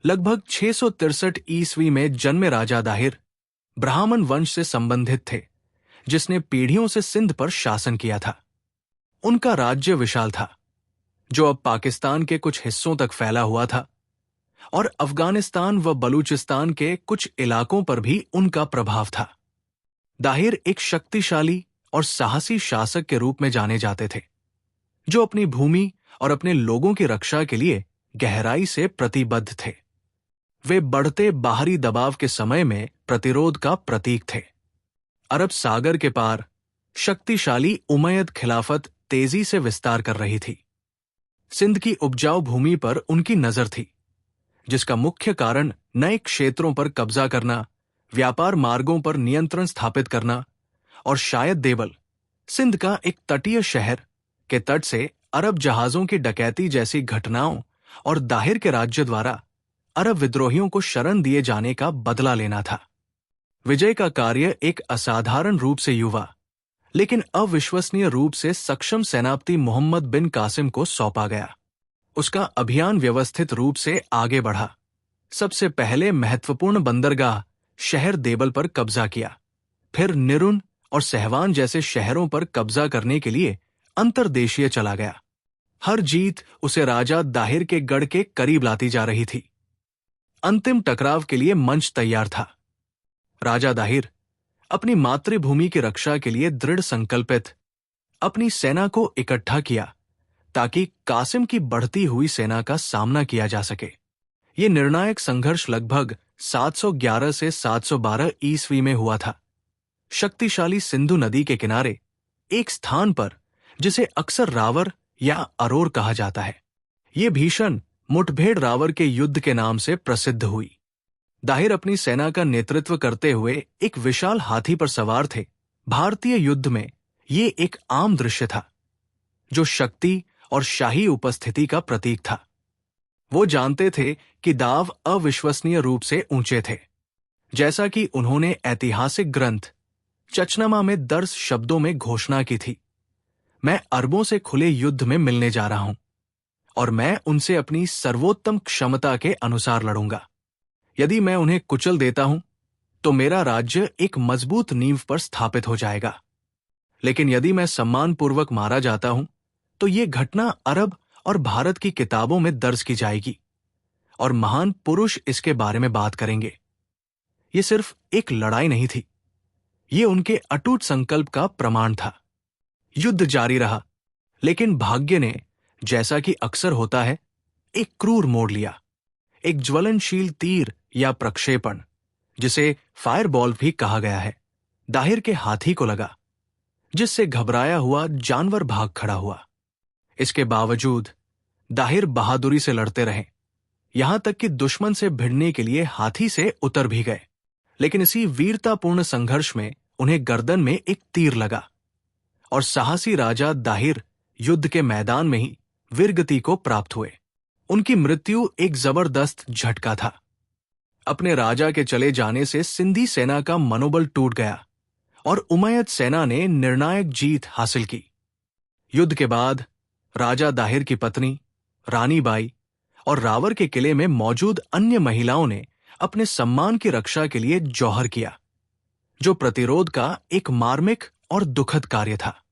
लगभग 663 ईस्वी में जन्मे राजा दाहिर ब्राह्मण वंश से संबंधित थे, जिसने पीढ़ियों से सिंध पर शासन किया था। उनका राज्य विशाल था, जो अब पाकिस्तान के कुछ हिस्सों तक फैला हुआ था, और अफगानिस्तान व बलूचिस्तान के कुछ इलाकों पर भी उनका प्रभाव था। दाहिर एक शक्तिशाली और साहसी शासक के रूप में जाने जाते थे, जो अपनी भूमि और अपने लोगों की रक्षा के लिए गहराई से प्रतिबद्ध थे। वे बढ़ते बाहरी दबाव के समय में प्रतिरोध का प्रतीक थे। अरब सागर के पार शक्तिशाली उमैयद खिलाफत तेजी से विस्तार कर रही थी। सिंध की उपजाऊ भूमि पर उनकी नजर थी, जिसका मुख्य कारण नए क्षेत्रों पर कब्जा करना, व्यापार मार्गों पर नियंत्रण स्थापित करना और शायद देवल, सिंध का एक तटीय शहर, के तट से अरब जहाजों की डकैती जैसी घटनाओं और दाहिर के राज्य द्वारा अरब विद्रोहियों को शरण दिए जाने का बदला लेना था। विजय का कार्य एक असाधारण रूप से युवा लेकिन अविश्वसनीय रूप से सक्षम सेनापति मोहम्मद बिन कासिम को सौंपा गया। उसका अभियान व्यवस्थित रूप से आगे बढ़ा। सबसे पहले महत्वपूर्ण बंदरगाह शहर देवल पर कब्जा किया, फिर निरुन और सहवान जैसे शहरों पर कब्जा करने के लिए अंतर्देशीय चला गया। हर जीत उसे राजा दाहिर के गढ़ के करीब लाती जा रही थी। अंतिम टकराव के लिए मंच तैयार था। राजा दाहिर अपनी मातृभूमि की रक्षा के लिए दृढ़ संकल्पित अपनी सेना को इकट्ठा किया, ताकि कासिम की बढ़ती हुई सेना का सामना किया जा सके। ये निर्णायक संघर्ष लगभग 711 से 712 ईस्वी में हुआ था। शक्तिशाली सिंधु नदी के किनारे एक स्थान पर, जिसे अक्सर रावर या अरोर कहा जाता है, ये भीषण मुठभेड़ रावर के युद्ध के नाम से प्रसिद्ध हुई। दाहिर अपनी सेना का नेतृत्व करते हुए एक विशाल हाथी पर सवार थे। भारतीय युद्ध में ये एक आम दृश्य था, जो शक्ति और शाही उपस्थिति का प्रतीक था। वो जानते थे कि दाव अविश्वसनीय रूप से ऊंचे थे, जैसा कि उन्होंने ऐतिहासिक ग्रंथ चचनमा में दर्ज शब्दों में घोषणा की थी। मैं अरबों से खुले युद्ध में मिलने जा रहा हूं, और मैं उनसे अपनी सर्वोत्तम क्षमता के अनुसार लड़ूंगा। यदि मैं उन्हें कुचल देता हूं, तो मेरा राज्य एक मजबूत नींव पर स्थापित हो जाएगा। लेकिन यदि मैं सम्मानपूर्वक मारा जाता हूं, तो ये घटना अरब और भारत की किताबों में दर्ज की जाएगी, और महान पुरुष इसके बारे में बात करेंगे। ये सिर्फ एक लड़ाई नहीं थी, ये उनके अटूट संकल्प का प्रमाण था। युद्ध जारी रहा, लेकिन भाग्य ने, जैसा कि अक्सर होता है, एक क्रूर मोड़ लिया। एक ज्वलनशील तीर या प्रक्षेपण, जिसे फायरबॉल भी कहा गया है, दाहिर के हाथी को लगा, जिससे घबराया हुआ जानवर भाग खड़ा हुआ। इसके बावजूद दाहिर बहादुरी से लड़ते रहे, यहां तक कि दुश्मन से भिड़ने के लिए हाथी से उतर भी गए। लेकिन इसी वीरतापूर्ण संघर्ष में उन्हें गर्दन में एक तीर लगा, और साहसी राजा दाहिर युद्ध के मैदान में ही वीरगति को प्राप्त हुए। उनकी मृत्यु एक जबरदस्त झटका था। अपने राजा के चले जाने से सिंधी सेना का मनोबल टूट गया, और उमैयद सेना ने निर्णायक जीत हासिल की। युद्ध के बाद राजा दाहिर की पत्नी रानी बाई और रावर के किले में मौजूद अन्य महिलाओं ने अपने सम्मान की रक्षा के लिए जौहर किया, जो प्रतिरोध का एक मार्मिक और दुखद कार्य था।